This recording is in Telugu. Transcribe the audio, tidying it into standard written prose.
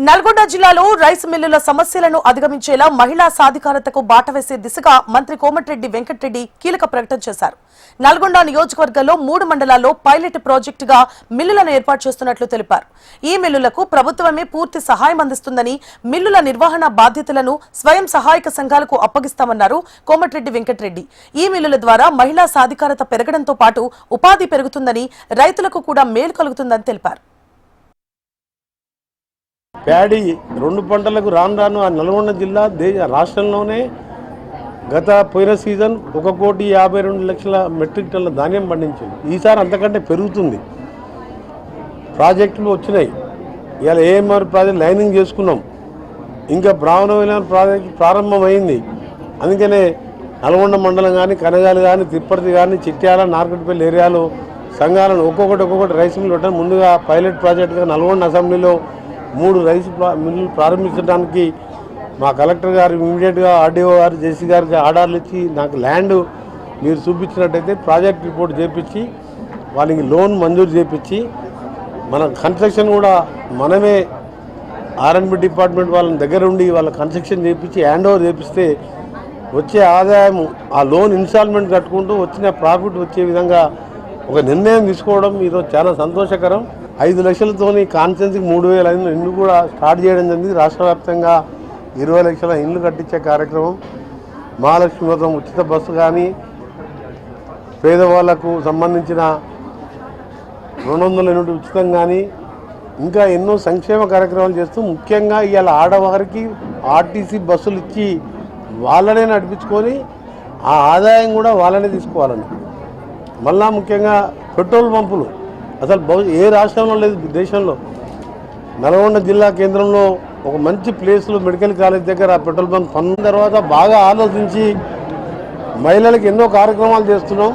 నల్గొండ జిల్లాలో రైస్ మిల్లుల సమస్యలను అధిగమించేలా మహిళా సాధికారతకు బాట వేసే దిశగా మంత్రి కోమటిరెడ్డి వెంకటరెడ్డి కీలక ప్రకటన చేశారు. నల్గొండ నియోజకవర్గంలో 3 మండలాల్లో పైలట్ ప్రాజెక్టుగా మిల్లులను ఏర్పాటు చేస్తున్నట్లు తెలిపారు. ఈ మిల్లులకు ప్రభుత్వమే పూర్తి సహాయం అందిస్తుందని, మిల్లుల నిర్వహణ బాధ్యతలను స్వయం సహాయక సంఘాలకు అప్పగిస్తామన్నారు కోమటిరెడ్డి వెంకటరెడ్డి. ఈ మిల్లుల ద్వారా మహిళా సాధికారత పెరగడంతో పాటు ఉపాధి పెరుగుతుందని, రైతులకు కూడా మేలు కలుగుతుందని తెలిపారు. ప్యాడీ 2 పంటలకు రాను ఆ నల్గొండ జిల్లా రాష్ట్రంలోనే గత పోయిన సీజన్ 1,52,00,000 మెట్రిక్ టన్నుల ధాన్యం పండించింది. ఈసారి అంతకంటే పెరుగుతుంది. ప్రాజెక్టులు వచ్చినాయి. ఇవాళ ఏఎంఆర్ ప్రాజెక్ట్ లైనింగ్ చేసుకున్నాం. ఇంకా బ్రాహ్మణ ప్రాజెక్టు ప్రారంభమైంది. అందుకనే నల్గొండ మండలం కానీ, కనగాలు కానీ, తిప్పర్తి కానీ, చిట్యాల, నార్కట్పల్లి ఏరియాలో సంఘాలను ఒక్కొక్కటి రైస్ మిల్లు పెట్టాలి. ముందుగా పైలట్ ప్రాజెక్టుగా నల్గొండ అసెంబ్లీలో 3 రైస్ మిల్లులు ప్రారంభించడానికి మా కలెక్టర్ గారు ఇమీడియట్గా ఆర్డీఓ గారు జేసీ గారికి ఆర్డర్లు ఇచ్చి నాకు ల్యాండ్ మీరు చూపించినట్టయితే ప్రాజెక్ట్ రిపోర్ట్ చేపించి వాళ్ళకి లోన్ మంజూరు చేపించి మన కన్స్ట్రక్షన్ కూడా మనమే ఆర్ఎండ్బి డిపార్ట్మెంట్ వాళ్ళని దగ్గర ఉండి వాళ్ళ కన్స్ట్రక్షన్ చేపించి హ్యాండ్ ఓవర్ చేపిస్తే వచ్చే ఆదాయం ఆ లోన్ ఇన్స్టాల్మెంట్ కట్టుకుంటూ వచ్చిన ప్రాఫిట్ వచ్చే విధంగా ఒక నిర్ణయం తీసుకోవడం ఈరోజు చాలా సంతోషకరం. 5 లక్షలతోని కాన్స్టెన్సీకి 3,500 ఇండ్లు కూడా స్టార్ట్ చేయడం జరిగింది. రాష్ట్ర వ్యాప్తంగా 20 లక్షల ఇండ్లు కట్టించే కార్యక్రమం, మహాలక్ష్మి వ్రతం ఉచిత బస్సు కానీ, పేదవాళ్లకు సంబంధించిన 200 యూనిట్లు ఉచితం కానీ, ఇంకా ఎన్నో సంక్షేమ కార్యక్రమాలు చేస్తూ ముఖ్యంగా ఇవాళ ఆడవారికి ఆర్టీసీ బస్సులు ఇచ్చి వాళ్ళనే నడిపించుకొని ఆ ఆదాయం కూడా వాళ్ళనే తీసుకోవాలని, మళ్ళా ముఖ్యంగా పెట్రోల్ పంపులు అసలు ఏ రాష్ట్రంలో లేదు దేశంలో. నల్గొండ జిల్లా కేంద్రంలో ఒక మంచి ప్లేస్లో మెడికల్ కాలేజ్ దగ్గర పెట్రోల్ బంక్ పొందిన తర్వాత బాగా ఆలోచించి మహిళలకు ఎన్నో కార్యక్రమాలు చేస్తున్నాం.